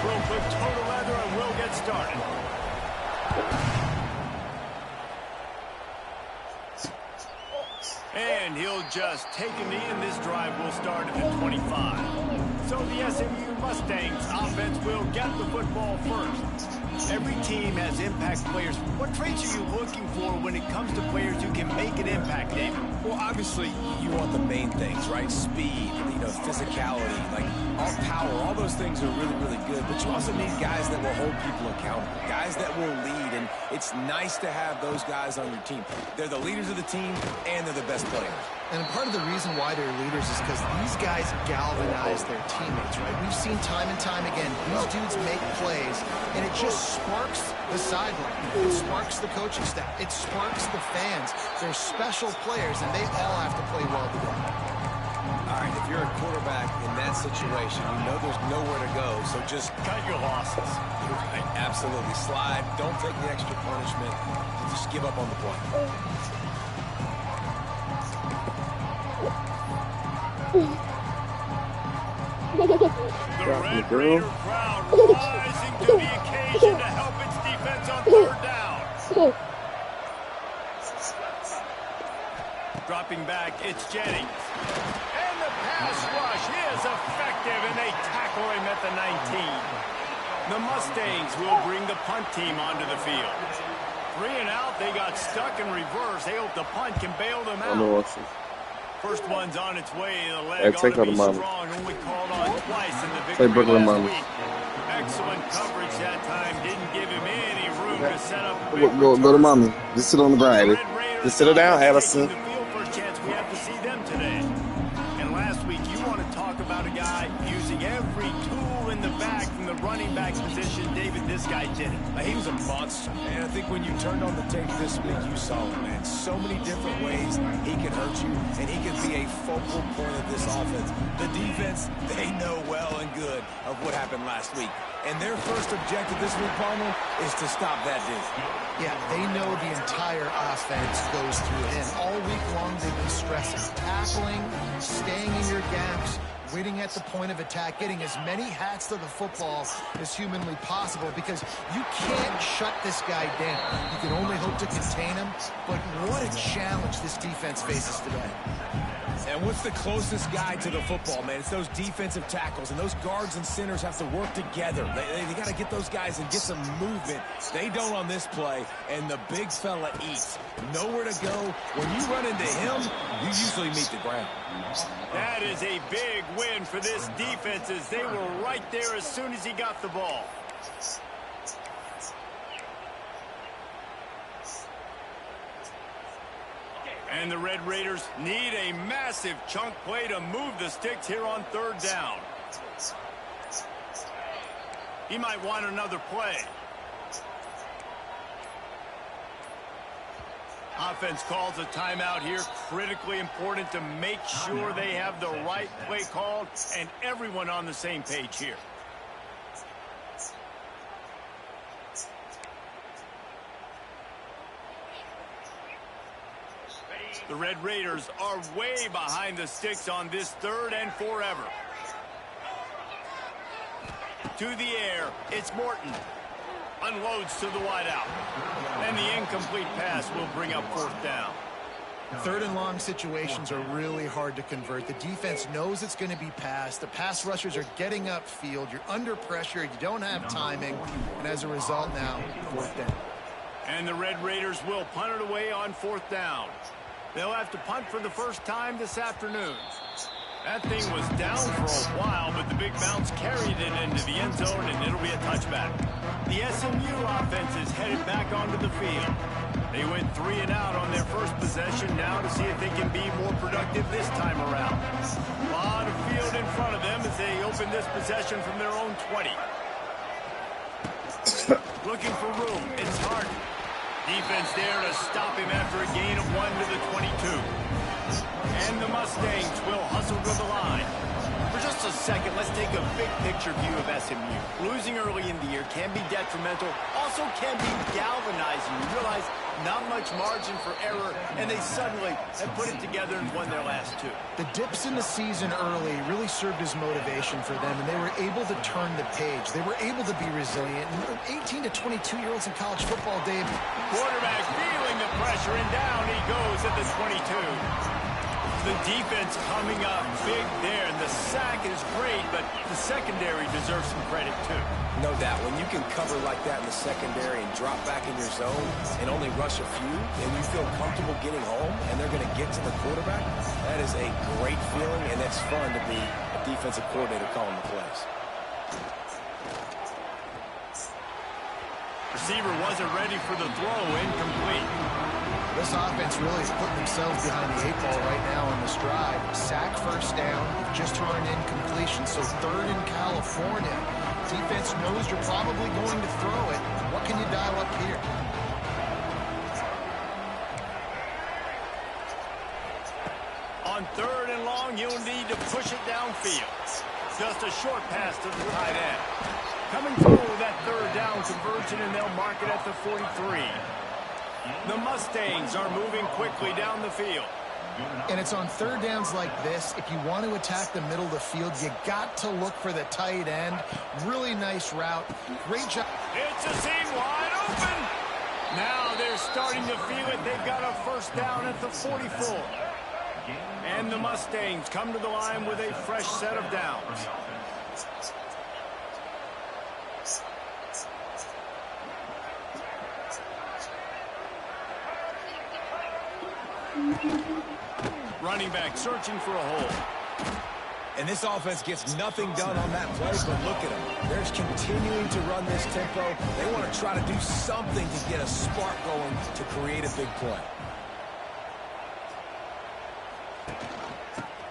We'll put total leather and we'll get started. And he'll just take a knee, and this drive will start at the 25. So the SMU Mustangs offense will get the football first. Every team has impact players. What traits are you looking for when it comes to players who can make an impact, David? Well, obviously, you want the main things, right? Speed, physicality, like all power, all those things are really, really good. But you also need guys that will hold people accountable, guys that will lead, and it's nice to have those guys on your team. They're the leaders of the team, and they're the best players. And part of the reason why they're leaders is because these guys galvanize their teammates, right? We've seen time and time again, these dudes make plays, and it just sparks the sideline. It sparks the coaching staff. It sparks the fans. They're special players, and they all have to play well together. All right, if you're a quarterback in that situation, you know there's nowhere to go, so just cut your losses. Right, absolutely. Slide. Don't take the extra punishment. Just give up on the play. The Red Raider crowd rising to the occasion to help its defense on third down. Dropping back, it's Jennings. And the pass rush is effective, and they tackle him at the 19. The Mustangs will bring the punt team onto the field. 3 and out, they got stuck in reverse. They hope the punt can bail them out. First one's on its way. The leg ought to be strong. Only called on twice in the victory last week. Excellent coverage that time. Didn't give him any room to set up. Go to mommy. Just sit on the ground. Just sit down, Allison. The field for a chance. We have to see them today. And last week, you want to talk about a guy using every tool in the bag from the running back position. David, this guy did it. He was a monster, man. I think when you turned on the tape this week, you saw him, man. So many different ways he can hurt you, and he can be a focal point of this offense. The defense, they know well and good of what happened last week. And their first objective this week, Palmer, is to stop that dude. Yeah, they know the entire offense goes through him. All week long, they've been stressing tackling, staying in your gaps, waiting at the point of attack, getting as many hats to the football as humanly possible, because you can't shut this guy down. You can only hope to contain him, but what a challenge this defense faces today. And what's the closest guy to the football, man? It's those defensive tackles, and those guards and centers have to work together. They got to get those guys and get some movement. They don't on this play, and the big fella eats. Nowhere to go. When you run into him, you usually meet the ground. That is a big win for this defense, as they were right there as soon as he got the ball. And the Red Raiders need a massive chunk play to move the sticks here on third down. He might want another play. Offense calls a timeout here. Critically important to make sure they have the right play called and everyone on the same page here. The Red Raiders are way behind the sticks on this third and forever. To the air, it's Morton. Unloads to the wideout. And the incomplete pass will bring up fourth down. Third and long situations are really hard to convert. The defense knows it's going to be passed. The pass rushers are getting upfield. You're under pressure. You don't have timing. And as a result now, fourth down. And the Red Raiders will punt it away on fourth down. They'll have to punt for the first time this afternoon. That thing was down for a while, but the big bounce carried it into the end zone, and it'll be a touchback. The SMU offense is headed back onto the field. They went 3 and out on their first possession now to see if they can be more productive this time around. A lot of field in front of them as they open this possession from their own 20. Looking for room. It's Harden. Defense there to stop him after a gain of 1 to the 22. And the Mustangs will hustle to the line. For just a second, let's take a big picture view of SMU. Losing early in the year can be detrimental, also can be galvanizing. You realize not much margin for error, and they suddenly have put it together and won their last two. The dips in the season early really served as motivation for them, and they were able to turn the page. They were able to be resilient. And 18 to 22-year-olds in college football, Dave. Quarterback feeling the pressure, and down he goes at the 22. The defense coming up big there, and the sack is great, but the secondary deserves some credit too. No doubt. When you can cover like that in the secondary and drop back in your zone and only rush a few, and you feel comfortable getting home, and they're going to get to the quarterback, that is a great feeling, and it's fun to be a defensive coordinator calling the plays. Receiver wasn't ready for the throw, incomplete. This offense really is putting themselves behind the 8 ball right now on this drive. Sack first down, just turned in completion, so third in California. Defense knows you're probably going to throw it. What can you dial up here? On third and long, you'll need to push it downfield. Just a short pass to the tight end. Coming through that third down conversion, and they'll mark it at the 43. The Mustangs are moving quickly down the field. And it's on third downs like this. If you want to attack the middle of the field, you got to look for the tight end. Really nice route. Great job. It's a seam wide open. Now they're starting to feel it. They've got a first down at the 44. And the Mustangs come to the line with a fresh set of downs. Running back searching for a hole. And this offense gets nothing done on that play, but look at them. They're continuing to run this tempo. They want to try to do something to get a spark going to create a big play.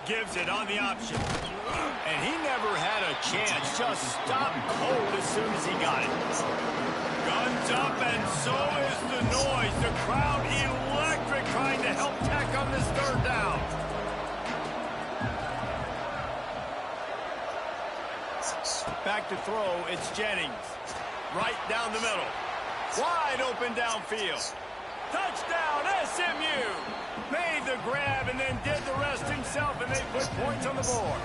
Gives it on the option. And he never had a chance. Just stopped cold as soon as he got it. Guns up, and so is the noise. The crowd electric, trying to help Tech on this third down. Back to throw, it's Jennings. Right down the middle. Wide open downfield. Touchdown, SMU! Made the grab and then did the rest himself, and they put points on the board.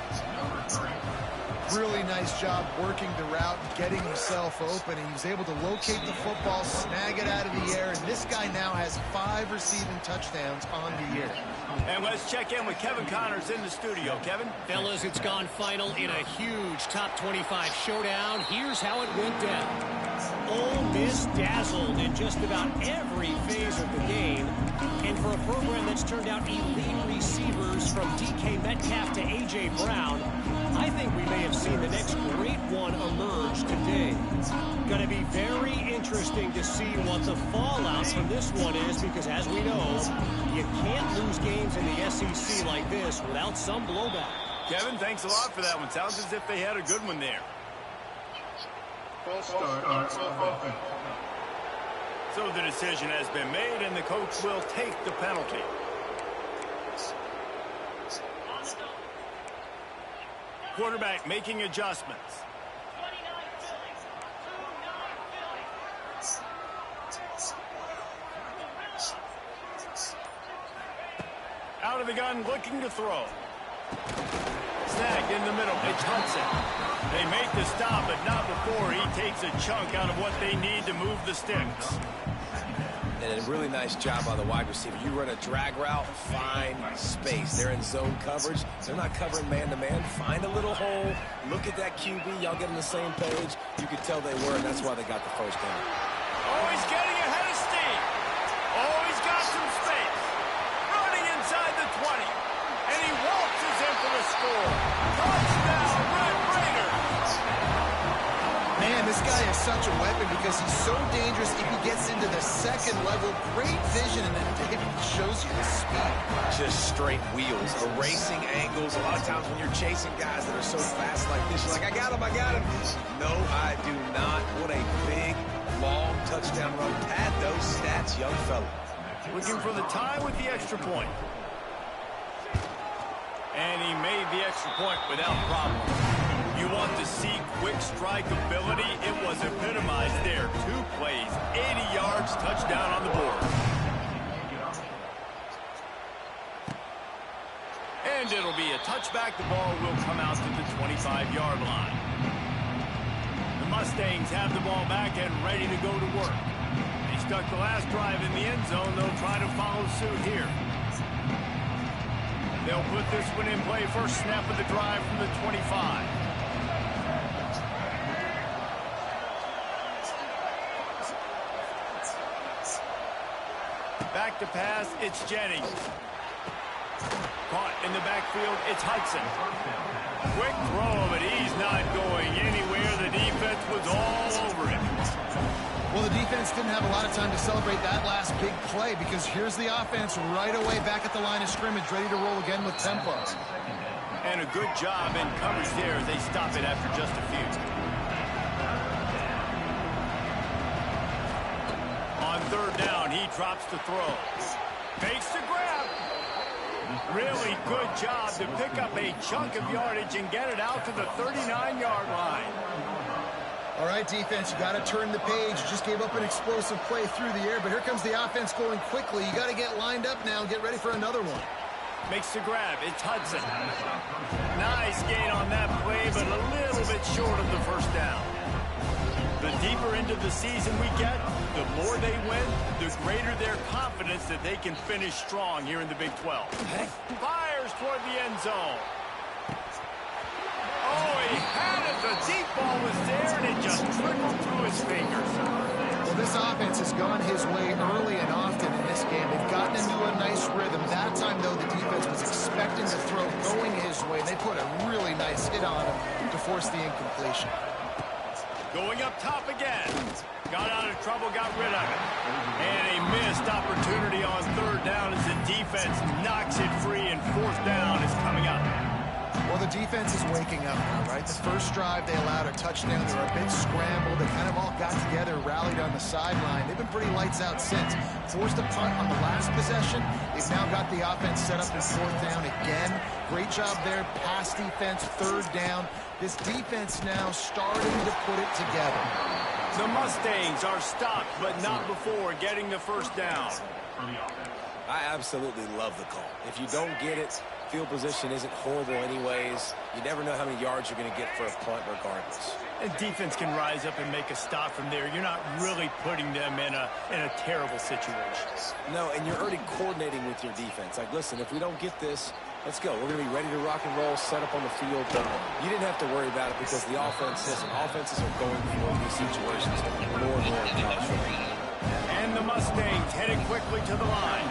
Really nice job working the route, getting himself open. He was able to locate the football, snag it out of the air, and this guy now has 5 receiving touchdowns on the year. And let's check in with Kevin Connors in the studio. Kevin? Fellas, it's gone final in a huge top 25 showdown. Here's how it went down. Ole Miss dazzled in just about every phase of the game. And for a program that's turned out elite receivers from DK Metcalf to A.J. Brown, I think we may have seen the next great one emerge today. Going to be very interesting to see what the fallout from this one is, because as we know, you can't lose games in the SEC like this without some blowback. Kevin, thanks a lot for that one. Sounds as if they had a good one there. So the decision has been made, and the coach will take the penalty. Quarterback making adjustments. Out of the gun, looking to throw. Snagged in the middle. It's Hudson. They make the stop, but not before he takes a chunk out of what they need to move the sticks. And a really nice job by the wide receiver. You run a drag route, find space. They're in zone coverage. They're not covering man-to-man. Find a little hole. Look at that QB. Y'all get on the same page. You could tell they were, and that's why they got the first down. Always getting ahead of steam. Always got some space. Running inside the 20. And he waltzes in for the score. Touchdown, Red Raiders. Man, this guy is such a weapon because he's so dangerous if he gets into the second level. Great vision, and then it shows you the speed. Just straight wheels, erasing angles. A lot of times when you're chasing guys that are so fast like this, you're like, I got him, I got him. No, I do not. What a big, long touchdown run. Pad those stats, young fella. Looking for the tie with the extra point. And he made the extra point without problem. You want to see quick strike ability? It was epitomized there. 2 plays, 80 yards, touchdown on the board. And it'll be a touchback. The ball will come out to the 25-yard line. The Mustangs have the ball back and ready to go to work. They stuck the last drive in the end zone. They'll try to follow suit here. They'll put this one in play. First snap of the drive from the 25. Back to pass, it's Jennings. Caught in the backfield, it's Hudson. Quick throw, but he's not going anywhere. The defense was all over him. Well, the defense didn't have a lot of time to celebrate that last big play because here's the offense right away back at the line of scrimmage, ready to roll again with tempo. And a good job in coverage there as they stop it after just a few. On third down, he drops the throw. Fakes the grab. Really good job to pick up a chunk of yardage and get it out to the 39-yard line. All right, defense, you got to turn the page. You just gave up an explosive play through the air, but here comes the offense going quickly. You got to get lined up now and get ready for another one. Makes the grab. It's Hudson. Nice gain on that play, but a little bit short of the first down. The deeper into the season we get, the more they win, the greater their confidence that they can finish strong here in the Big 12. Fires toward the end zone. Oh, he had it. The deep ball was there, and it just trickled through his fingers. Well, this offense has gone his way early and often in this game. They've gotten into a nice rhythm. That time, though, the defense was expecting the throw going his way. They put a really nice hit on him to force the incompletion. Going up top again. Got out of trouble, got rid of it. And a missed opportunity on third down as the defense knocks it free, and fourth down is coming up. Well, the defense is waking up now, right? The first drive they allowed a touchdown. They were a bit scrambled. They kind of all got together, rallied on the sideline. They've been pretty lights out since. Forced a punt on the last possession. They've now got the offense set up in fourth down again. Great job there. Pass defense, third down. This defense now starting to put it together. The Mustangs are stopped, but not before getting the first down. I absolutely love the call. If you don't get it, field position isn't horrible anyways. You never know how many yards you're going to get for a punt regardless. And defense can rise up and make a stop from there. You're not really putting them in a terrible situation. No, and you're already coordinating with your defense. Like, listen, if we don't get this, let's go. We're going to be ready to rock and roll, set up on the field. But you didn't have to worry about it because the offenses are going for these situations more and more in college football. And the Mustangs headed quickly to the line.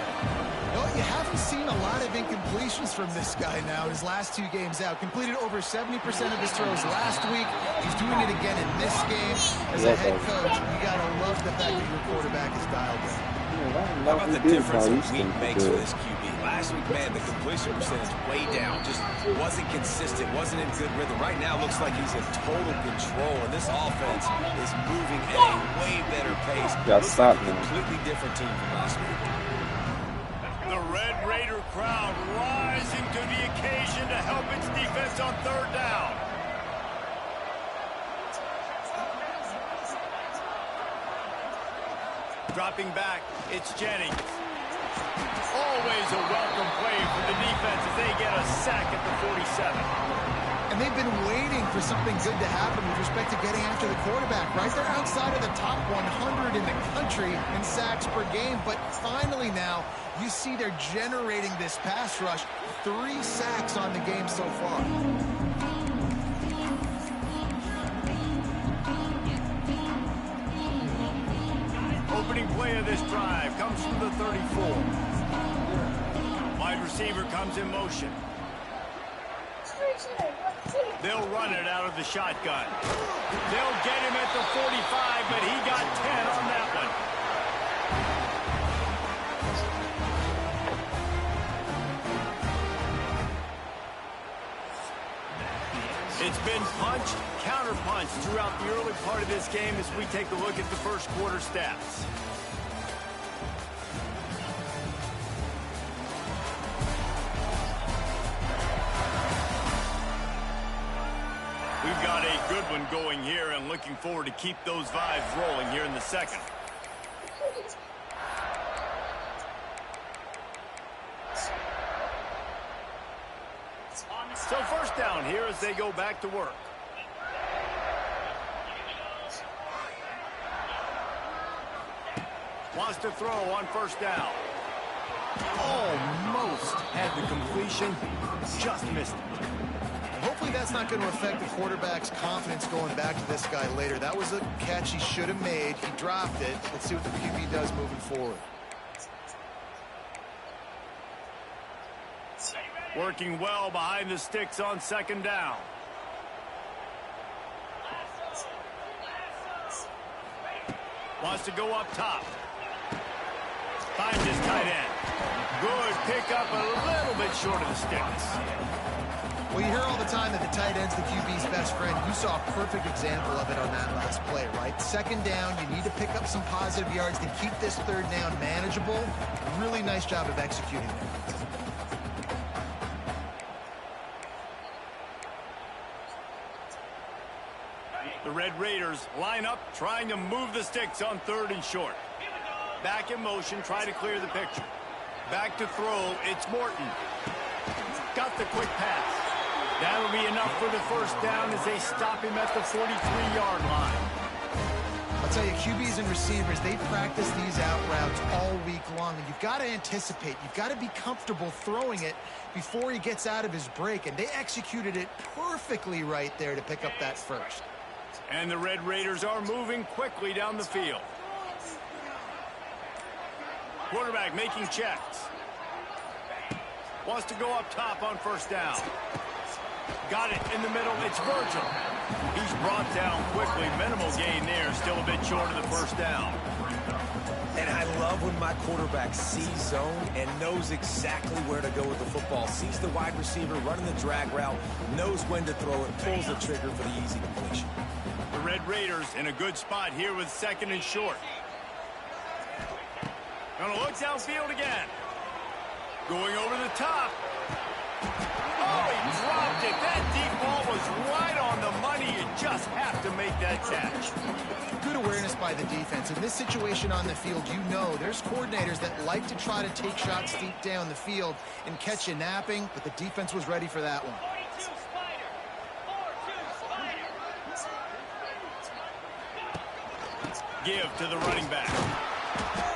No, you haven't seen a lot of incompletions from this guy now in his last two games out. Completed over 70% of his throws last week. He's doing it again in this game. As a head coach, you got to love the fact that your quarterback is dialed in. How about the difference a week makes for this QB? Last week, man, the completion percentage way down. Just wasn't consistent, wasn't in good rhythm. Right now, looks like he's in total control, and this offense is moving at a way better pace. Looks like a completely different team from last week. The Red Raider crowd rising to the occasion to help its defense on third down. Dropping back, it's Jennings. Always a welcome play for the defense as they get a sack at the 47. And they've been waiting for something good to happen with respect to getting after the quarterback, right? They're outside of the top 100 in the country in sacks per game, but finally now you see they're generating this pass rush. 3 sacks on the game so far. Opening play of this drive comes from the 34. Wide receiver comes in motion. They'll run it out of the shotgun. They'll get him at the 45, but he got 10 on that one. It's been punched, counter-punched throughout the early part of this game as we take a look at the first quarter stats. We've got a good one going here and looking forward to keep those vibes rolling here in the second. So first down here as they go back to work. Wants to throw on first down. Almost had the completion, just missed it. Hopefully that's not going to affect the quarterback's confidence going back to this guy later. That was a catch he should have made. He dropped it. Let's see what the QB does moving forward. Working well behind the sticks on second down. Wants to go up top. Finds his tight end. Good pickup, a little bit short of the sticks. Well, you hear all the time that the tight end's the QB's best friend. You saw a perfect example of it on that last play, right? Second down, you need to pick up some positive yards to keep this third down manageable. Really nice job of executing there. The Red Raiders line up, trying to move the sticks on third and short. Back in motion, try to clear the picture. Back to throw, it's Morton. Got the quick pass. That'll be enough for the first down as they stop him at the 43-yard line. I'll tell you, QBs and receivers, they practice these out routes all week long, and you've got to anticipate. You've got to be comfortable throwing it before he gets out of his break, and they executed it perfectly right there to pick up that first. And the Red Raiders are moving quickly down the field. Quarterback making checks. Wants to go up top on first down. Got it in the middle. It's Virgil. He's brought down quickly. Minimal gain there. Still a bit short of the first down. And I love when my quarterback sees zone and knows exactly where to go with the football. Sees the wide receiver running the drag route, knows when to throw it, pulls the trigger for the easy completion. The Red Raiders in a good spot here with second and short. Gonna look downfield again. Going over the top. Oh, he dropped it. That deep ball was right on the money. You just have to make that catch. Good awareness by the defense. In this situation on the field, you know there's coordinators that like to try to take shots deep down the field and catch you napping, but the defense was ready for that one. Give to the running back.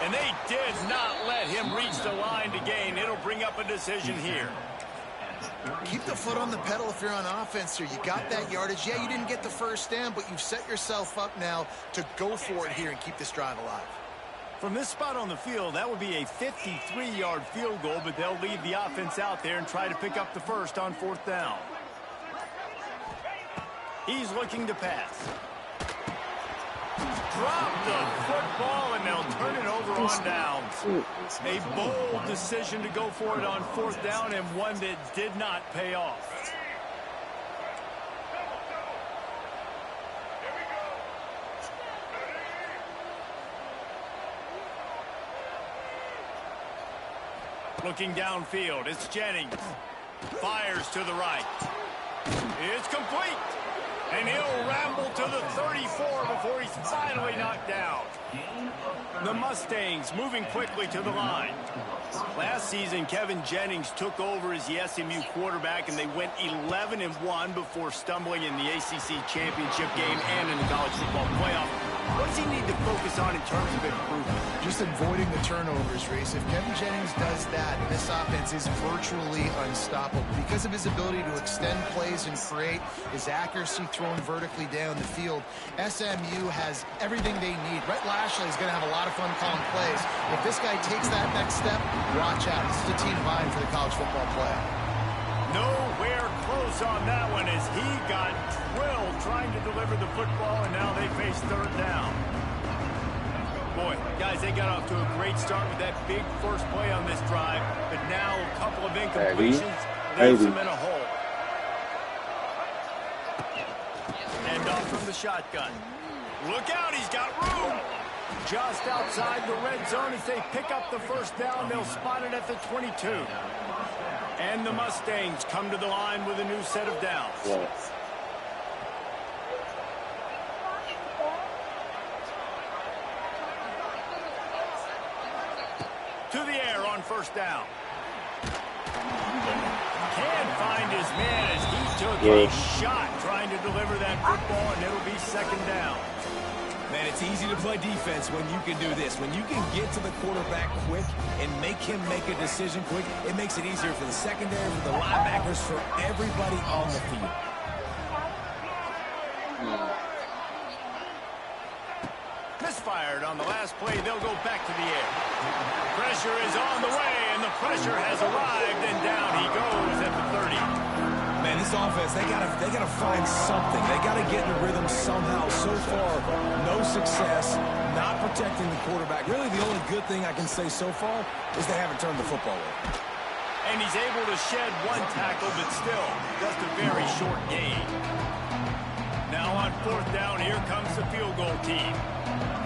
And they did not let him reach the line to gain. It'll bring up a decision here. Keep the foot on the pedal if you're on offense here. You got that yardage. Yeah, you didn't get the first down, but you've set yourself up now to go for it here and keep this drive alive. From this spot on the field, that would be a 53-yard field goal, but they'll leave the offense out there and try to pick up the first on fourth down. He's looking to pass. Drop the football, and they'll turn it over on downs. A bold decision to go for it on fourth down, and one that did not pay off. Looking downfield, it's Jennings. Fires to the right. It's complete. And he'll ramble to the 34 before he's finally knocked down. The Mustangs moving quickly to the line. Last season, Kevin Jennings took over as the SMU quarterback, and they went 11-1 before stumbling in the ACC championship game and in the college football playoff. What does he need to focus on in terms of improvement? Just avoiding the turnovers, Reese. If Kevin Jennings does that, this offense is virtually unstoppable because of his ability to extend plays and create, his accuracy thrown vertically down the field. SMU has everything they need. Brett Lashley is going to have a lot of fun calling plays. If this guy takes that next step, watch out. This is a team vying for the college football playoff. Nowhere close on that one as he got drilled trying to deliver the football, and now they face third down. Boy, guys, they got off to a great start with that big first play on this drive, but now a couple of incompletions leaves them in a hole. And off from the shotgun. Look out, he's got room. Just outside the red zone as they pick up the first down. They'll spot it at the 22. And the Mustangs come to the line with a new set of downs. Yes. To the air on first down. Can't find his man as took Yeah. a shot trying to deliver that football, and it'll be second down. Man, it's easy to play defense when you can do this. When you can get to the quarterback quick and make him make a decision quick, it makes it easier for the secondary, for the linebackers, for everybody on the field. Misfired on the last play. They'll go back to the air. Pressure is on the way, and the pressure has arrived, and down he goes at the 30. Man, this offense, they gotta find something. They gotta get in the rhythm somehow. So far, no success, not protecting the quarterback. Really, the only good thing I can say so far is they haven't turned the football over. And he's able to shed one tackle, but still, just a very short gain. Now on fourth down, here comes the field goal team.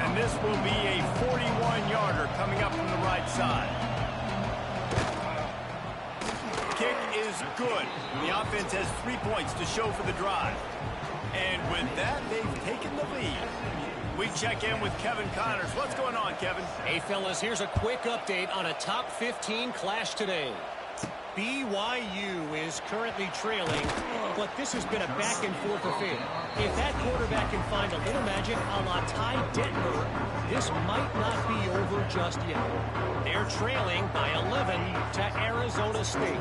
And this will be a 41-yarder coming up from the right side. Kick is good. The offense has 3 points to show for the drive. And with that, they've taken the lead. We check in with Kevin Connors. What's going on, Kevin? Hey, fellas, here's a quick update on a top 15 clash today. BYU is currently trailing, but this has been a back-and-forth affair. If that quarterback can find a little magic a la Ty Detmer, this might not be over just yet. They're trailing by 11 to Arizona State.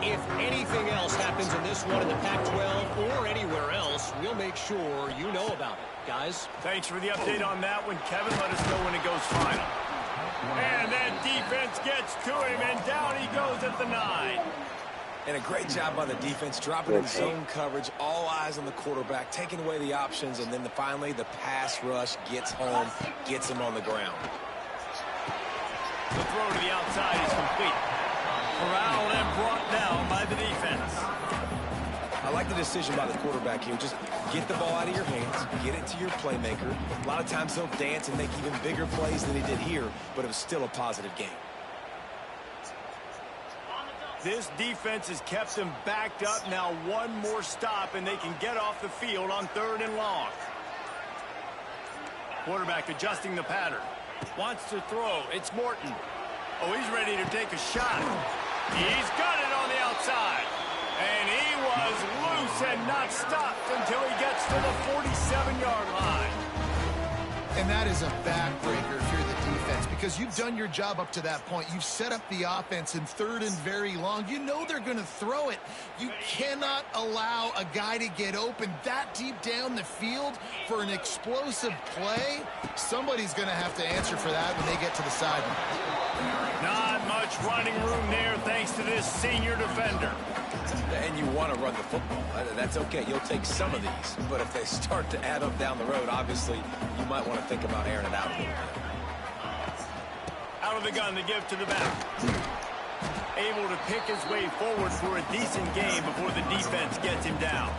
If anything else happens in this one in the Pac-12 or anywhere else, we'll make sure you know about it, guys. Thanks for the update on that one, Kevin. Let us know when it goes final. And that defense gets to him, and down he goes at the 9. And a great job by the defense, dropping in zone coverage, all eyes on the quarterback, taking away the options, and then finally the pass rush gets home, gets him on the ground. The throw to the outside is complete. Corralled and brought down by the defense. I like the decision by the quarterback here. Just get the ball out of your hands, get it to your playmaker. A lot of times he'll dance and make even bigger plays than he did here, but it was still a positive game. This defense has kept them backed up. Now one more stop, and they can get off the field on 3rd and long. Quarterback adjusting the pattern. Wants to throw. It's Morton. Oh, he's ready to take a shot. He's got it on the outside. And he was loose and not stopped until he gets to the 47-yard line. And that is a backbreaker if you're the defense, because you've done your job up to that point. You've set up the offense in 3rd and very long. You know they're going to throw it. You cannot allow a guy to get open that deep down the field for an explosive play. Somebody's going to have to answer for that when they get to the sideline. Not much running room there thanks to this senior defender. And you want to run the football. That's okay. You'll take some of these. But if they start to add up down the road, obviously, you might want to think about airing it out a little bit. Out of the gun to give to the back. Able to pick his way forward for a decent game before the defense gets him down.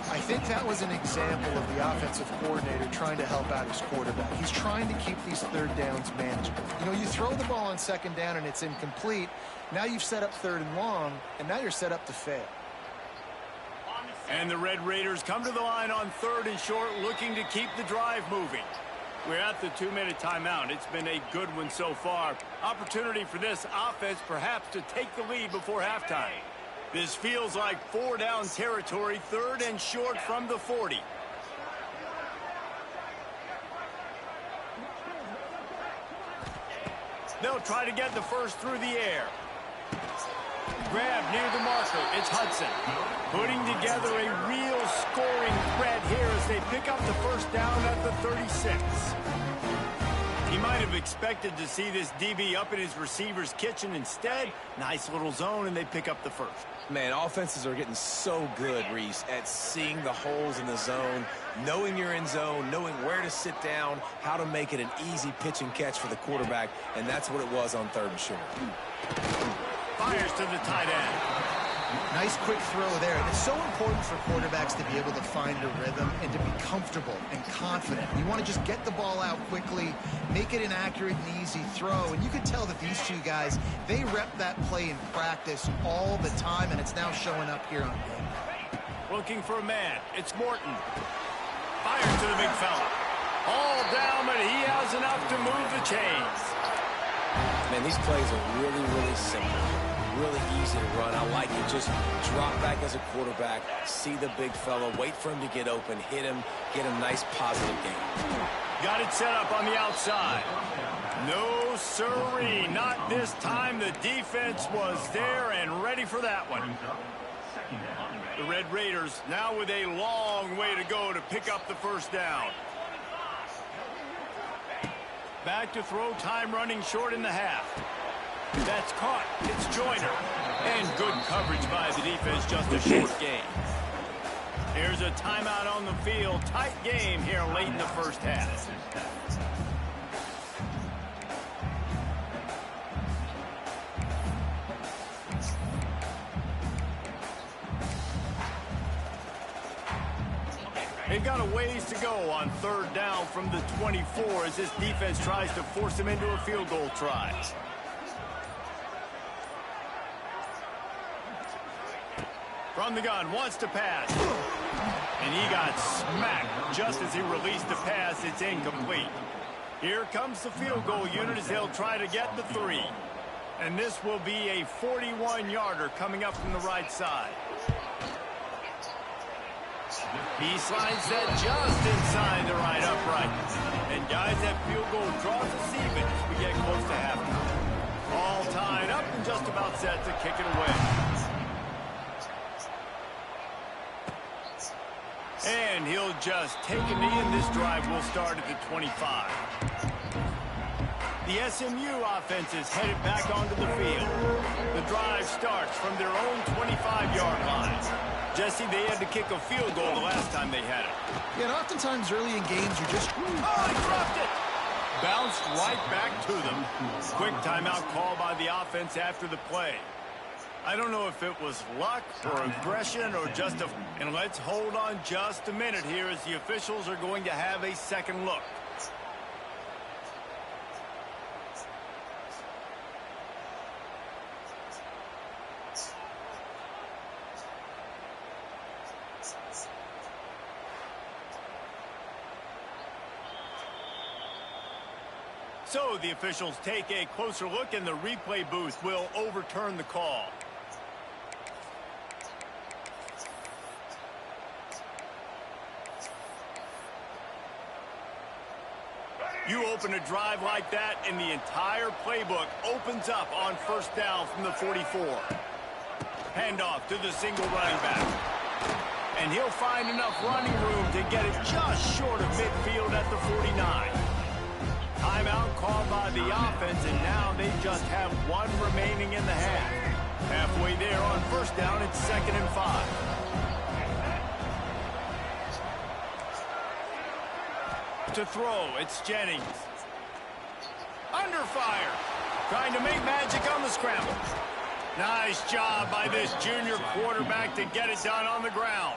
I think that was an example of the offensive coordinator trying to help out his quarterback. He's trying to keep these 3rd downs manageable. You know, you throw the ball on 2nd down and it's incomplete. Now you've set up 3rd and long, and now you're set up to fail. And the Red Raiders come to the line on 3rd and short, looking to keep the drive moving. We're at the 2-minute timeout. It's been a good one so far. Opportunity for this offense perhaps to take the lead before halftime. This feels like 4-down territory, 3rd and short from the 40. They'll try to get the first through the air. Grab near the marker. It's Hudson. Putting together a real scoring threat here as they pick up the first down at the 36. He might have expected to see this DB up in his receiver's kitchen. Instead, nice little zone, and they pick up the first. Man, offenses are getting so good, Reese, at seeing the holes in the zone, knowing you're in zone, knowing where to sit down, how to make it an easy pitch and catch for the quarterback, and that's what it was on 3rd and short. Fires to the tight end. Nice quick throw there. And it's so important for quarterbacks to be able to find a rhythm and to be comfortable and confident. You want to just get the ball out quickly, make it an accurate and easy throw. And you can tell that these two guys, they rep that play in practice all the time, and it's now showing up here on game. Looking for a man. It's Morton. Fires to the big fella. All down, but he has enough to move the chains. Man, these plays are really, really simple. really easy to run. I like it. Just drop back as a quarterback, see the big fella, wait for him to get open, hit him, get a nice positive game. Got it set up on the outside. No siree, not this time. The defense was there and ready for that one. The Red Raiders now with a long way to go to pick up the first down. Back to throw, time running short in the half. That's caught. It's Joyner. And good coverage by the defense, just a short gain. Here's a timeout on the field. Tight game here late in the first half. They've got a ways to go on third down from the 24 as this defense tries to force them into a field goal try. From the gun, wants to pass. And he got smacked just as he released the pass. It's incomplete. Here comes the field goal unit as they'll try to get the 3. And this will be a 41-yarder coming up from the right side. He slides that just inside the right upright. And guys, that field goal draws us even as we get close to halftime. All tied up and just about set to kick it away. And he'll just take a knee, and this drive will start at the 25. The SMU offense is headed back onto the field. The drive starts from their own 25-yard line. Jesse, they had to kick a field goal the last time they had it. Yeah, and oftentimes early in games, you just... Oh, he dropped it! Bounced right back to them. Quick timeout call by the offense after the play. I don't know if it was luck or aggression or just a... And let's hold on just a minute here as the officials are going to have a second look. So the officials take a closer look, and the replay booth will overturn the call. You open a drive like that, and the entire playbook opens up on first down from the 44. Handoff to the single running back. And he'll find enough running room to get it just short of midfield at the 49. Timeout called by the offense, and now they just have one remaining in the half. Halfway there on first down, it's 2nd and 5. To throw, it's Jennings. Under fire. Trying to make magic on the scramble. Nice job by this junior quarterback to get it done on the ground.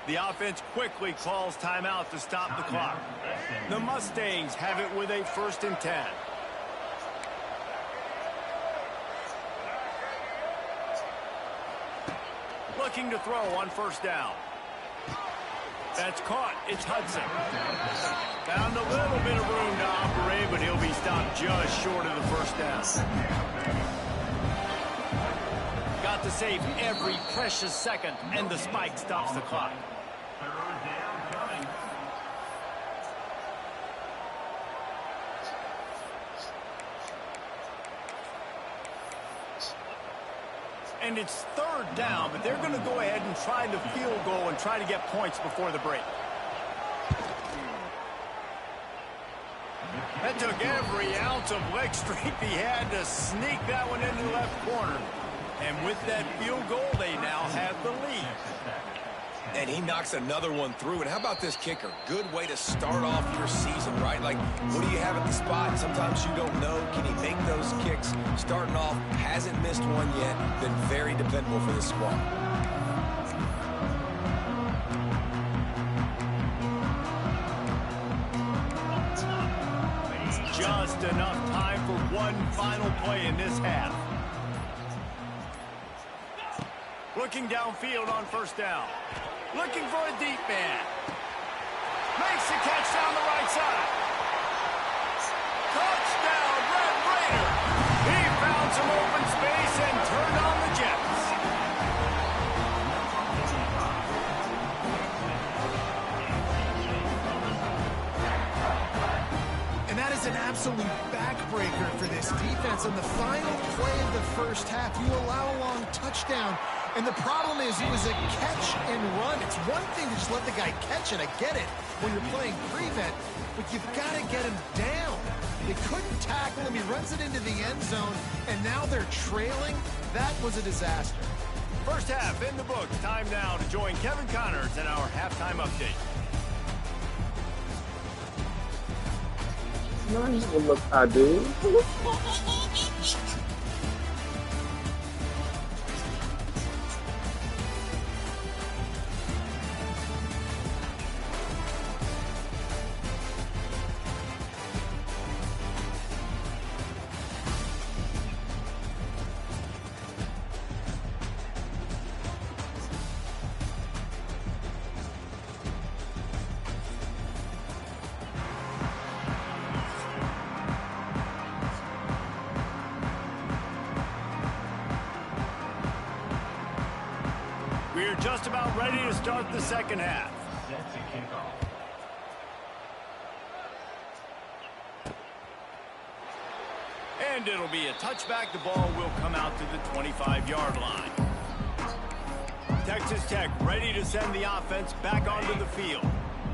The offense quickly calls timeout to stop the clock. The Mustangs have it with a 1st and 10. Looking to throw on first down. That's caught. It's Hudson. Found a little bit of room to operate, but he'll be stopped just short of the first down. Got to save every precious second, and the spike stops the clock. And it's 3rd down, but they're going to go ahead and try the field goal and try to get points before the break. That took every ounce of leg strength he had to sneak that one into the left corner. And with that field goal, they now have the lead. And he knocks another one through. And how about this kicker? Good way to start off your season, right? Like, what do you have at the spot? Sometimes you don't know. Can he make those kicks? Starting off, hasn't missed one yet. Been very dependable for this squad. Just enough time for one final play in this half. Looking downfield on first down. Looking for a deep man. Makes the catch down the right side. Touchdown, Red Raider. He found some open space and turned on an absolute backbreaker for this defense. On the final play of the first half, you allow a long touchdown. And the problem is it was a catch and run. It's one thing to just let the guy catch it. I get it when you're playing prevent, but you've got to get him down. They couldn't tackle him. He runs it into the end zone, and now they're trailing. That was a disaster. First half in the books. Time now to join Kevin Connors in our halftime update. Nice look, I do. We're just about ready to start the second half. And it'll be a touchback. The ball will come out to the 25-yard line. Texas Tech ready to send the offense back onto the field.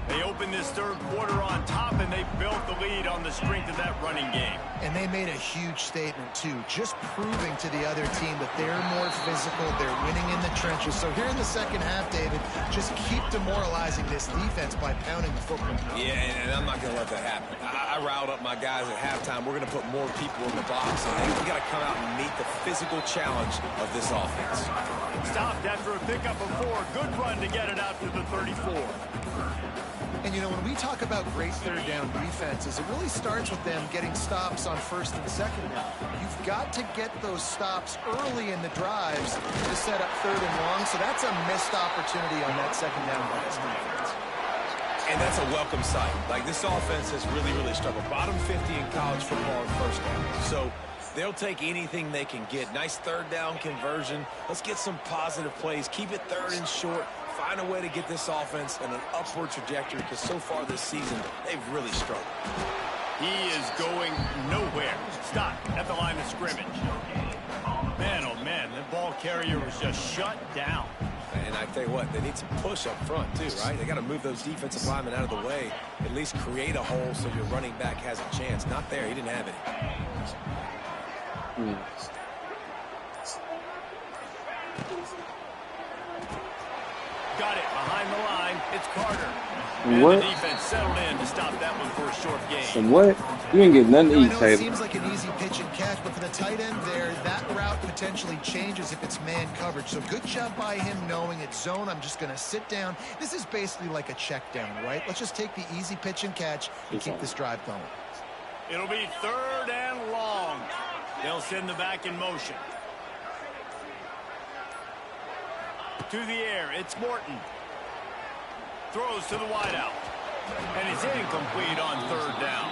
They opened this third quarter on top, and they built the lead on the strength of that running game. And they made a huge statement, too, just proving to the other team that they're more physical, they're winning in the trenches. So here in the second half, David, just keep demoralizing this defense by pounding the football. Yeah, and I'm not going to let that happen. I riled up my guys at halftime. We're going to put more people in the box, and we got to come out and meet the physical challenge of this offense. Stopped after a pickup of 4. Good run to get it out to the 34. And, you know, when we talk about great third down defenses, it really starts with them getting stops on first and second down. You've got to get those stops early in the drives to set up third and long. So that's a missed opportunity on that second down by this defense. And that's a welcome sight. Like, this offense has really, really struggled. Bottom 50 in college football on first down. So they'll take anything they can get. Nice third down conversion. Let's get some positive plays. Keep it third and short. Find a way to get this offense in an upward trajectory, because so far this season, they've really struggled. He is going nowhere. Stop at the line of scrimmage. Man, oh man, the ball carrier was just shut down. And I tell you what, they need some push up front too, right? They got to move those defensive linemen out of the way, at least create a hole so your running back has a chance. Not there. He didn't have any. Got it behind the line. It's Carter. And what? The defense settled in to stop that one for a short gain. And what? You ain't get nothing to I eat, know it Taylor. seems like an easy pitch and catch, but for the tight end there, that route potentially changes if it's man coverage. So good job by him knowing it's zone. I'm just going to sit down. This is basically like a check down, right? Let's just take the easy pitch and catch and keep this drive going. It'll be third and long. They'll send the back in motion. To the air, it's Morton. Throws to the wideout. And it's incomplete on third down.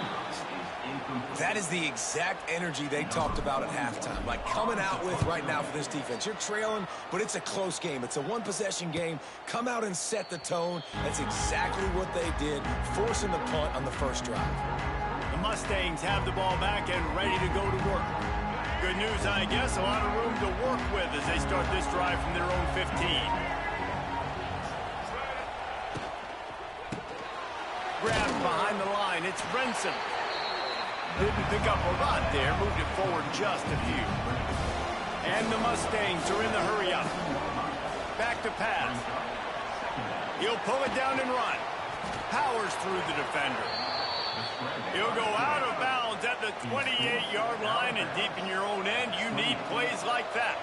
That is the exact energy they talked about at halftime. Like coming out with right now for this defense. You're trailing, but it's a close game. It's a one-possession game. Come out and set the tone. That's exactly what they did, forcing the punt on the first drive. The Mustangs have the ball back and ready to go to work. Good news, I guess. A lot of room to work with as they start this drive from their own 15. Grabbed behind the line. It's Brenson. Didn't pick up a lot there. Moved it forward just a few. And the Mustangs are in the hurry up. Back to pass. He'll pull it down and run. Powers through the defender. He'll go out of bounds at the 28-yard line, and deep in your own end, you need plays like that.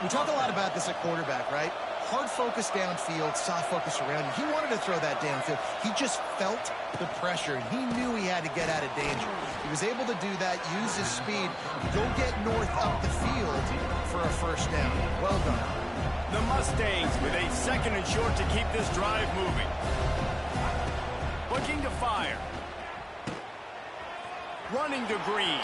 We talk a lot about this at quarterback, right? Hard focus downfield, soft focus around you. He wanted to throw that downfield. He just felt the pressure, and he knew he had to get out of danger. He was able to do that, use his speed, go get north up the field for a first down. Well done. The Mustangs with a second and short to keep this drive moving. Looking to fire. Running to Green.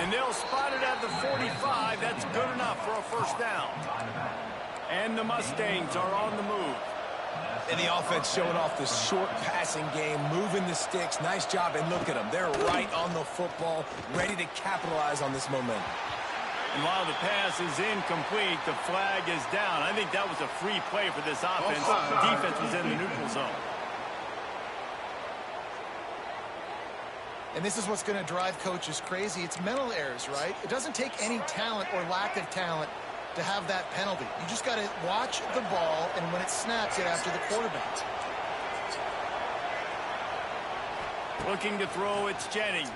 And they'll spot it at the 45. That's good enough for a first down. And the Mustangs are on the move. And the offense showing off the short passing game, moving the sticks. Nice job, and look at them. They're right on the football, ready to capitalize on this momentum. And while the pass is incomplete, the flag is down. I think that was a free play for this offense. The defense was in the neutral zone. And this is what's going to drive coaches crazy. It's mental errors, right? It doesn't take any talent or lack of talent to have that penalty. You just got to watch the ball, and when it snaps, get after the quarterback. Looking to throw, it's Jennings.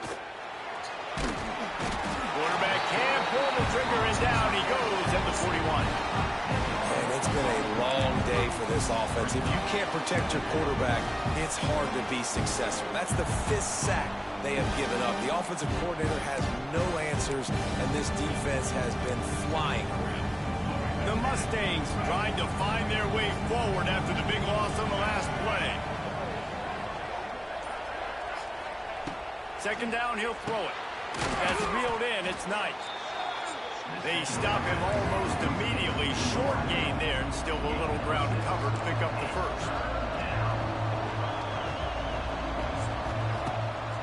Quarterback can't pull the trigger, and down he goes at the 41. And it's been a long day for this offense. If you can't protect your quarterback, it's hard to be successful. That's the 5th sack they have given up. The offensive coordinator has no answers, and this defense has been flying around. The Mustangs trying to find their way forward after the big loss on the last play. Second down, he'll throw it. That's reeled in, it's Knight. They stop him almost immediately. Short gain there, and still a little ground cover to pick up the first.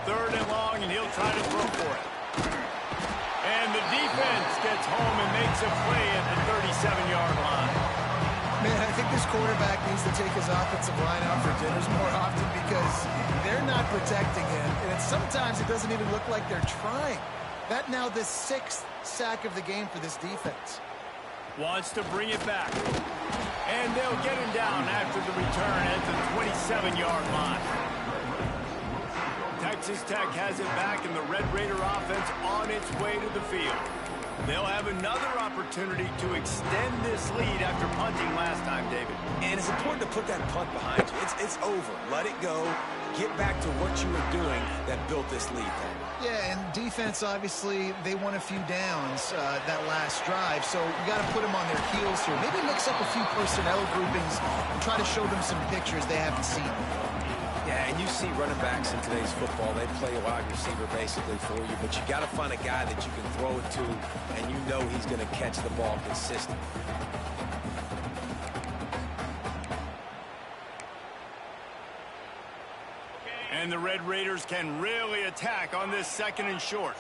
Third and long, and he'll try to throw for it. And the defense gets home and makes a play at the 37-yard line. Man, I think this quarterback needs to take his offensive line out for dinners more often because they're not protecting him. And sometimes it doesn't even look like they're trying. That now the 6th sack of the game for this defense. Wants to bring it back. And they'll get him down after the return at the 27-yard line. Texas Tech has it back, and the Red Raider offense on its way to the field. They'll have another opportunity to extend this lead after punting last time, David. And it's important to put that punt behind you. It's over. Let it go. Get back to what you were doing that built this lead. Yeah, and defense, obviously, they won a few downs that last drive, so you got to put them on their heels here. Maybe mix up a few personnel groupings and try to show them some pictures they haven't seen. Yeah, and you see running backs in today's football, they play a wide receiver basically for you, but you got to find a guy that you can throw it to, and you know he's going to catch the ball consistently. And the Red Raiders can really attack on this 2nd and short.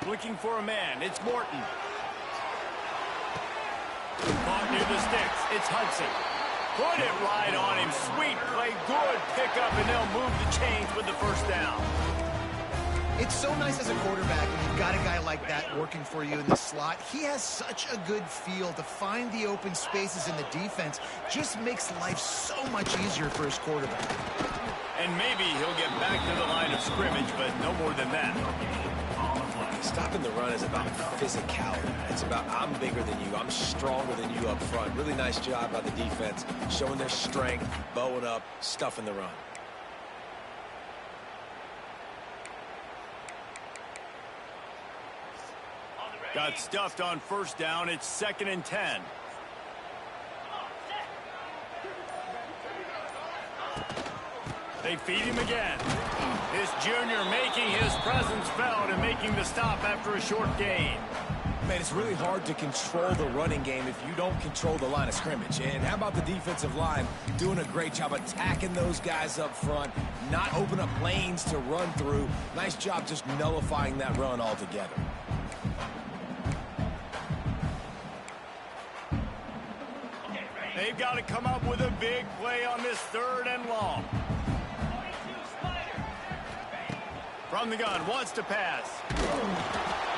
Looking for a man, it's Morton. Caught near the sticks, it's Hudson. Put it right on him. Sweet play, good pickup, and they'll move the chains with the first down. It's so nice as a quarterback when you've got a guy like that working for you in the slot. He has such a good feel to find the open spaces in the defense. Just makes life so much easier for his quarterback. And maybe he'll get back to the line of scrimmage, but no more than that. Stopping the run is about physicality. It's about I'm bigger than you. I'm stronger than you up front. Really nice job by the defense, showing their strength, bowing up, stuffing the run. Got stuffed on first down. It's 2nd and 10. They feed him again. This junior making his presence felt and making the stop after a short gain. Man, it's really hard to control the running game if you don't control the line of scrimmage. And how about the defensive line doing a great job attacking those guys up front, not open up lanes to run through. Nice job just nullifying that run altogether. They've got to come up with a big play on this 3rd and long. From the gun, wants to pass.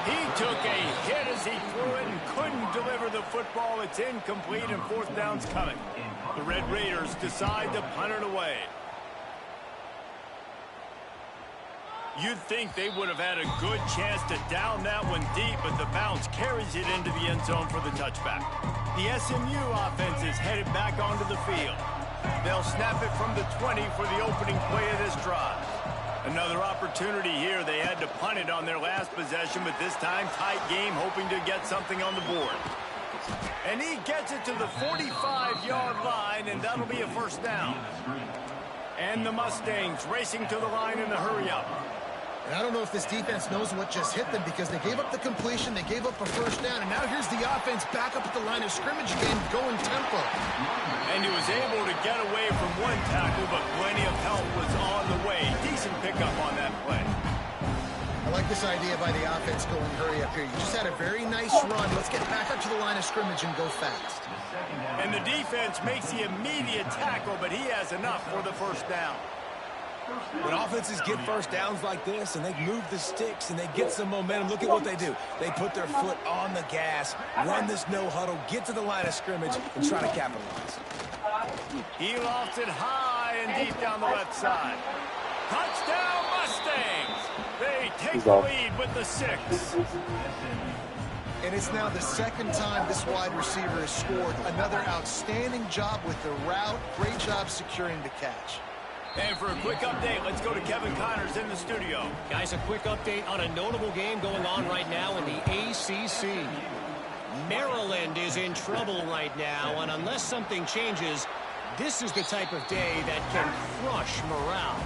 He took a hit as he threw it and couldn't deliver the football. It's incomplete, and 4th down's coming. The Red Raiders decide to punt it away. You'd think they would have had a good chance to down that one deep, but the bounce carries it into the end zone for the touchback. The SMU offense is headed back onto the field. They'll snap it from the 20 for the opening play of this drive. Another opportunity here. They had to punt it on their last possession, but this time tight game, hoping to get something on the board. And he gets it to the 45-yard line, and that'll be a first down. And the Mustangs racing to the line in the hurry-up. And I don't know if this defense knows what just hit them because they gave up the completion, they gave up a first down, and now here's the offense back up at the line of scrimmage again, going tempo. And he was able to get away from one tackle, but plenty of help was on the way. Decent pickup on that play. I like this idea by the offense going hurry up here. You just had a very nice run. Let's get back up to the line of scrimmage and go fast. And the defense makes the immediate tackle, but he has enough for the first down. When offenses get first downs like this and they move the sticks and they get some momentum, look at what they do. They put their foot on the gas, run this no huddle, get to the line of scrimmage, and try to capitalize. He lofts it high and deep down the left side. Touchdown Mustangs! They take the lead with the 6. And it's now the second time this wide receiver has scored. Another outstanding job with the route. Great job securing the catch. And for a quick update, let's go to Kevin Connors in the studio. Guys, a quick update on a notable game going on right now in the ACC. Maryland is in trouble right now, and unless something changes, this is the type of day that can crush morale.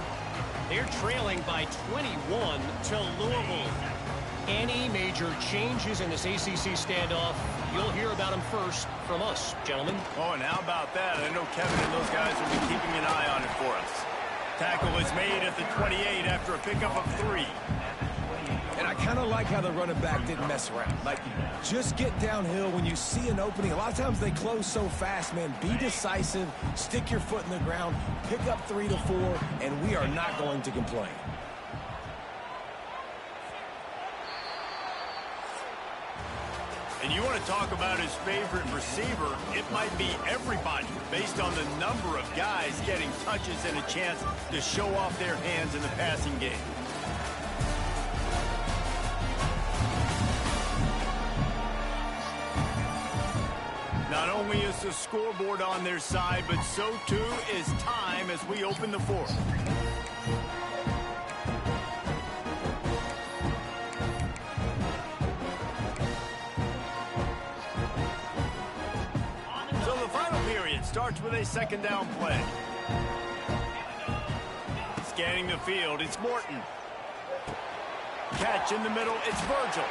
They're trailing by 21 to Louisville. Any major changes in this ACC standoff, you'll hear about them first from us, gentlemen. Oh, and how about that? I know Kevin and those guys will be keeping an eye on it for us. Tackle is made at the 28 after a pickup of 3. And I kind of like how the running back didn't mess around. Like, just get downhill when you see an opening. A lot of times they close so fast, man. Be decisive, stick your foot in the ground, pick up 3 to 4, and we are not going to complain. And you want to talk about his favorite receiver, it might be everybody based on the number of guys getting touches and a chance to show off their hands in the passing game. Not only is the scoreboard on their side, but so too is time as we open the 4th. Starts with a second down play. Scanning the field, it's Morton. Catch in the middle, it's Virgil.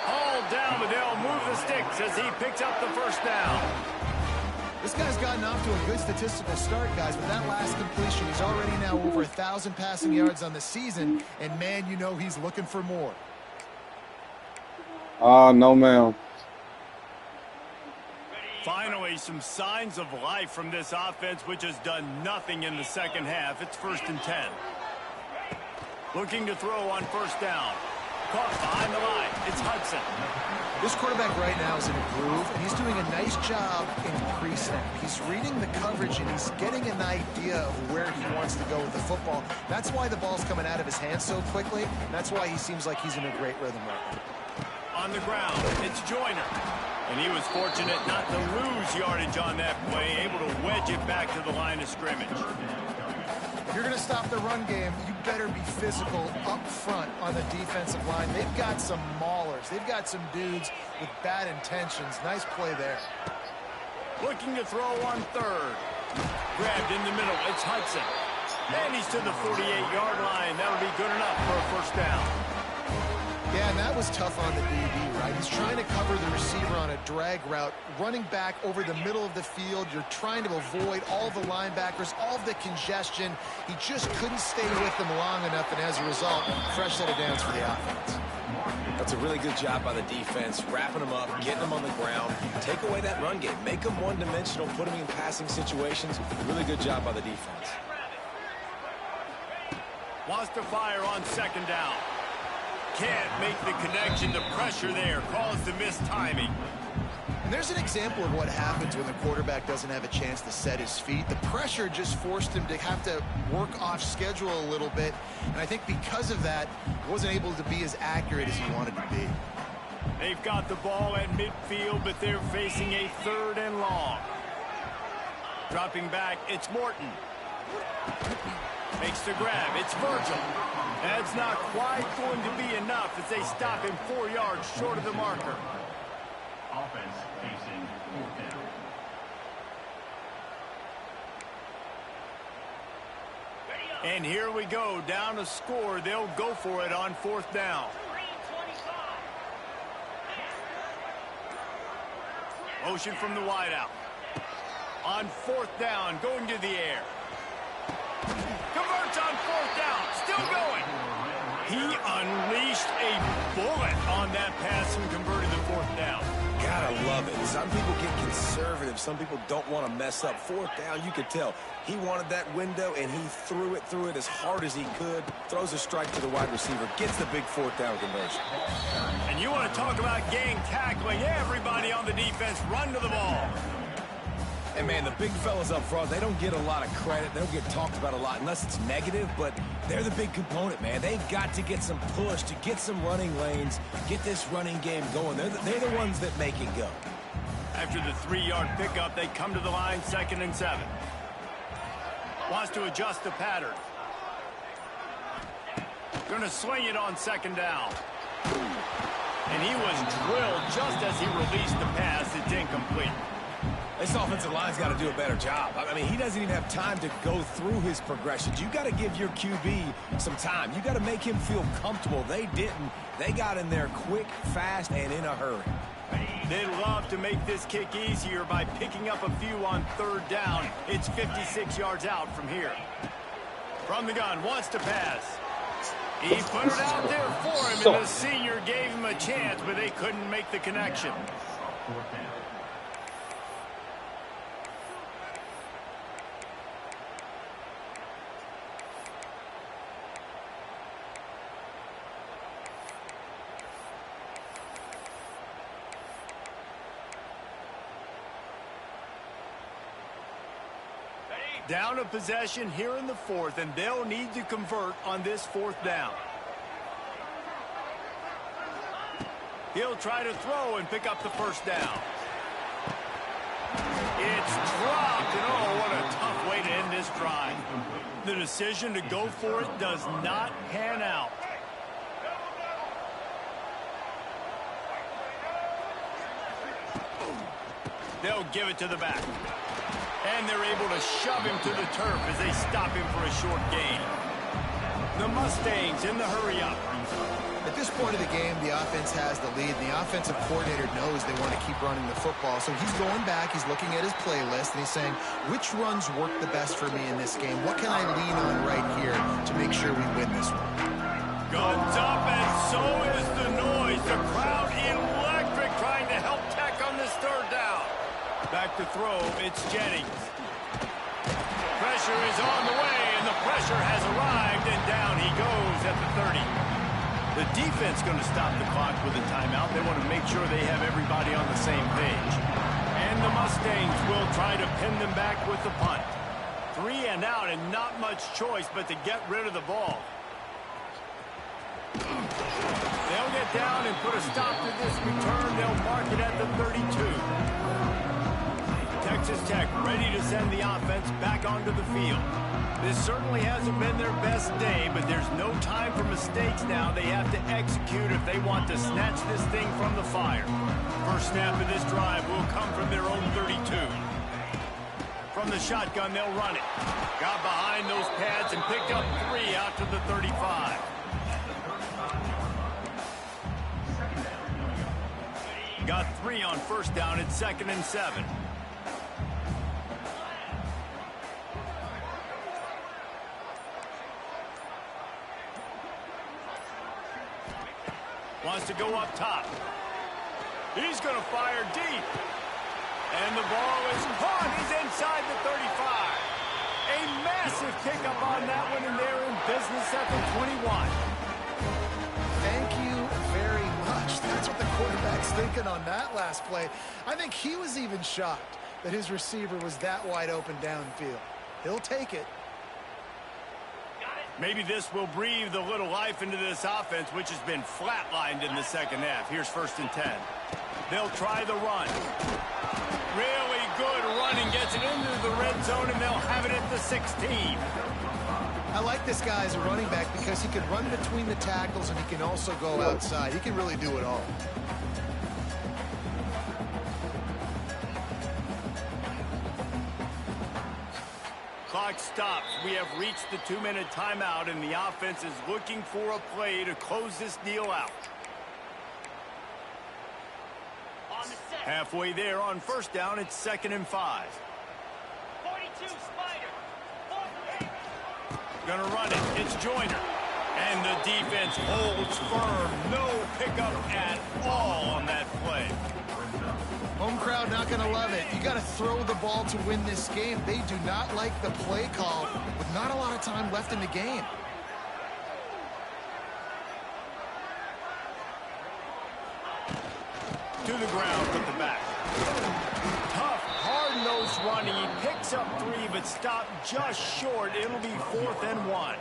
Hauled down, but they'll move the sticks as he picks up the first down. This guy's gotten off to a good statistical start, guys. With that last completion, he's already now over 1,000 passing yards on the season, and man, you know he's looking for more. No, ma'am. Finally, some signs of life from this offense, which has done nothing in the second half. It's 1st and 10. Looking to throw on first down. Caught behind the line. It's Hudson. This quarterback right now is in a groove, and he's doing a nice job in pre-snap. He's reading the coverage, and he's getting an idea of where he wants to go with the football. That's why the ball's coming out of his hands so quickly. That's why he seems like he's in a great rhythm right now. On the ground, it's Joyner. And he was fortunate not to lose yardage on that play, able to wedge it back to the line of scrimmage. If you're going to stop the run game, you better be physical up front on the defensive line. They've got some maulers. They've got some dudes with bad intentions. Nice play there. Looking to throw on 3rd. Grabbed in the middle. It's Hudson. And he's to the 48-yard line. That'll be good enough for a first down. Yeah, and that was tough on the DB, right? He's trying to cover the receiver on a drag route, running back over the middle of the field. You're trying to avoid all the linebackers, all the congestion. He just couldn't stay with them long enough, and as a result, fresh set of downs for the offense. That's a really good job by the defense, wrapping them up, getting them on the ground. Take away that run game. Make them one-dimensional, put them in passing situations. Really good job by the defense. Wants to fire on second down. Can't make the connection. The pressure there caused the missed timing. And there's an example of what happens when the quarterback doesn't have a chance to set his feet. The pressure just forced him to have to work off schedule a little bit. And I think because of that, he wasn't able to be as accurate as he wanted to be. They've got the ball at midfield, but they're facing a 3rd and long. Dropping back, it's Morton. Makes the grab, it's Virgil. That's not quite going to be enough as they stop him 4 yards short of the marker. Offense facing 4th down. Ready up. And here we go, down a score. They'll go for it on 4th down. Motion from the wideout. On 4th down, going to the air. Converts on 4th down, still going. He unleashed a bullet on that pass and converted the 4th down. Gotta love it. Some people get conservative. Some people don't want to mess up. 4th down, you could tell. He wanted that window, and he threw it as hard as he could. Throws a strike to the wide receiver. Gets the big 4th down conversion. And you want to talk about gang tackling. Everybody on the defense run to the ball. And, man, the big fellas up front, they don't get a lot of credit. They don't get talked about a lot unless it's negative, but they're the big component, man. They've got to get some push, to get some running lanes, get this running game going. They're the ones that make it go. After the 3-yard pickup, they come to the line, 2nd and 7. Wants to adjust the pattern. Going to swing it on 2nd down. And he was drilled just as he released the pass. It's incomplete. This offensive line's got to do a better job. I mean, he doesn't even have time to go through his progressions. You got to give your QB some time. You got to make him feel comfortable. They didn't. They got in there quick, fast, and in a hurry. They'd love to make this kick easier by picking up a few on 3rd down. It's 56 yards out from here. From the gun, wants to pass. He put it out there for him, and the senior gave him a chance, but they couldn't make the connection. Down a possession here in the 4th, and they'll need to convert on this 4th down. He'll try to throw and pick up the 1st down. It's dropped, and oh, what a tough way to end this drive. The decision to go for it does not pan out. They'll give it to the back. And they're able to shove him to the turf as they stop him for a short gain. The Mustangs in the hurry-up. At this point of the game, the offense has the lead, and the offensive coordinator knows they want to keep running the football. So he's going back, he's looking at his playlist, and he's saying, which runs work the best for me in this game? What can I lean on right here to make sure we win this one? Guns up, and so is the noise. The crowd electric, trying to help Tech on this 3rd down. Back to throw, it's Jennings. Pressure is on the way, and the pressure has arrived, and down he goes at the 30. The defense going to stop the clock with a timeout. They want to make sure they have everybody on the same page. And the Mustangs will try to pin them back with the punt. 3 and out, and not much choice but to get rid of the ball. They'll get down and put a stop to this return. They'll mark it at the 32. Texas Tech ready to send the offense back onto the field. This certainly hasn't been their best day, but there's no time for mistakes now. They have to execute if they want to snatch this thing from the fire. First snap of this drive will come from their own 32. From the shotgun, they'll run it. Got behind those pads and picked up 3 out to the 35. Got 3 on 1st down at 2nd and 7. Wants to go up top. He's going to fire deep. And the ball is caught. He's inside the 35. A massive pickup on that one, and they're in business at the 21. Thank you very much. That's what the quarterback's thinking on that last play. I think he was even shocked that his receiver was that wide open downfield. He'll take it. Maybe this will breathe a little life into this offense, which has been flatlined in the 2nd half. Here's 1st and 10. They'll try the run. Really good running, gets it into the red zone, and they'll have it at the 16. I like this guy as a running back because he can run between the tackles and he can also go outside. He can really do it all. Clock stops. We have reached the 2-minute timeout, and the offense is looking for a play to close this deal out. Halfway there on first down, it's 2nd and 5. 42, Spider. Gonna run it. It's Joyner. And the defense holds firm. No pickup at all on that play. Home crowd not going to love it. You got to throw the ball to win this game. They do not like the play call with not a lot of time left in the game. To the ground with the back. Tough, hard-nosed running. He picks up 3, but stopped just short. It'll be 4th and 1.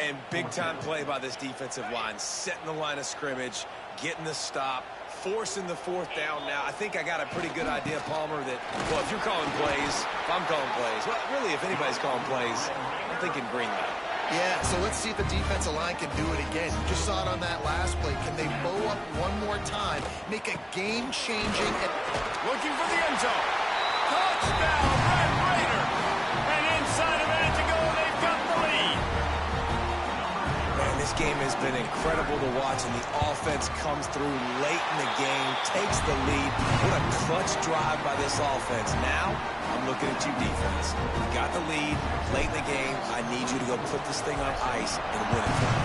And big-time play by this defensive line. Setting the line of scrimmage, getting the stop, forcing the 4th down now. I think I got a pretty good idea, Palmer, that, well, if you're calling plays, if I'm calling plays, well, really, if anybody's calling plays, I'm thinking green light. Yeah, so let's see if the defensive line can do it again. You just saw it on that last play. Can they bow up one more time, make a game-changing... Looking for the end zone. Touchdown, Red Raider. And inside a minute to go, they've got the lead. Man, this game has been incredible to watch, and the offense comes through late in the game, takes the lead. What a clutch drive by this offense. Now, I'm looking at you, defense. You got the lead late in the game. I need you to go put this thing on ice and win it for me.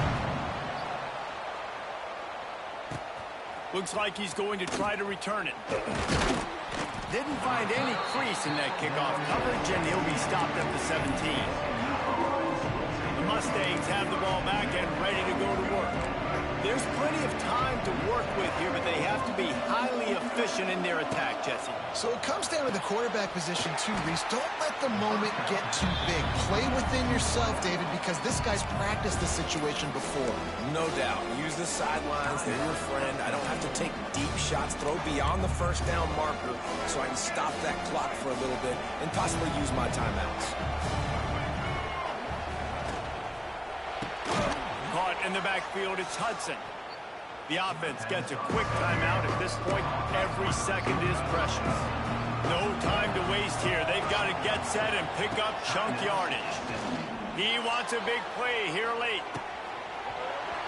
Looks like he's going to try to return it. Didn't find any crease in that kickoff coverage, and he'll be stopped at the 17. The Mustangs have the ball back and ready to go to work. There's plenty of time to work with here, but they have to be highly efficient in their attack, Jesse. So it comes down to the quarterback position too, Reese. Don't let the moment get too big. Play within yourself, David, because this guy's practiced this situation before. No doubt. Use the sidelines. They're your friend. I don't have to take deep shots, throw beyond the first down marker so I can stop that clock for a little bit and possibly use my timeouts. Caught in the backfield, it's Hudson. The offense gets a quick timeout. At this point, every second is precious. No time to waste here. They've got to get set and pick up chunk yardage. He wants a big play here late.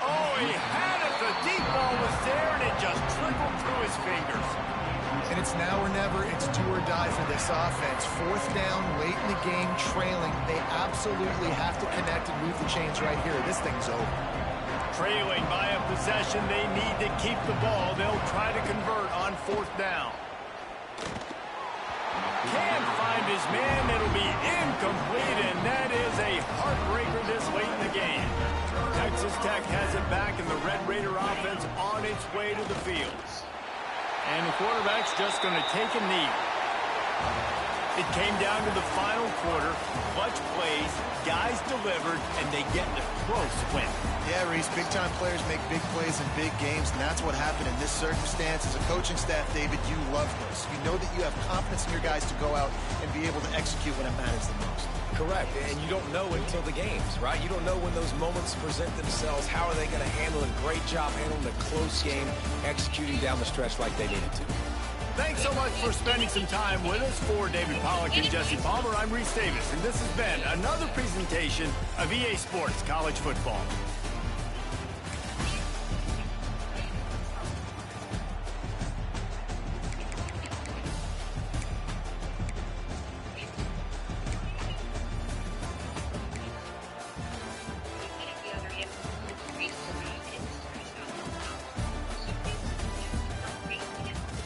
Oh, he had it. The deep ball was there, and it just trickled through his fingers. And it's now or never. It's do or die for this offense. 4th down, late in the game, trailing. They absolutely have to connect and move the chains right here. This thing's over. Trailing by a possession, they need to keep the ball. They'll try to convert on 4th down. Can't find his man. It'll be incomplete, and that is a heartbreaker this late in the game. Texas Tech has it back, and the Red Raider offense on its way to the field. And the quarterback's just going to take a knee. It came down to the final quarter. Clutch plays, guys delivered, and they get a close win. Yeah, Reese, big-time players make big plays in big games, and that's what happened in this circumstance. As a coaching staff, David, you love this. You know that you have confidence in your guys to go out and be able to execute when it matters the most. Correct, and you don't know until the games, right? You don't know when those moments present themselves. How are they going to handle it? Great job handling a close game, executing down the stretch like they needed to. Thanks so much for spending some time with us. For David Pollack and Jesse Palmer, I'm Reese Davis, and this has been another presentation of EA Sports College Football.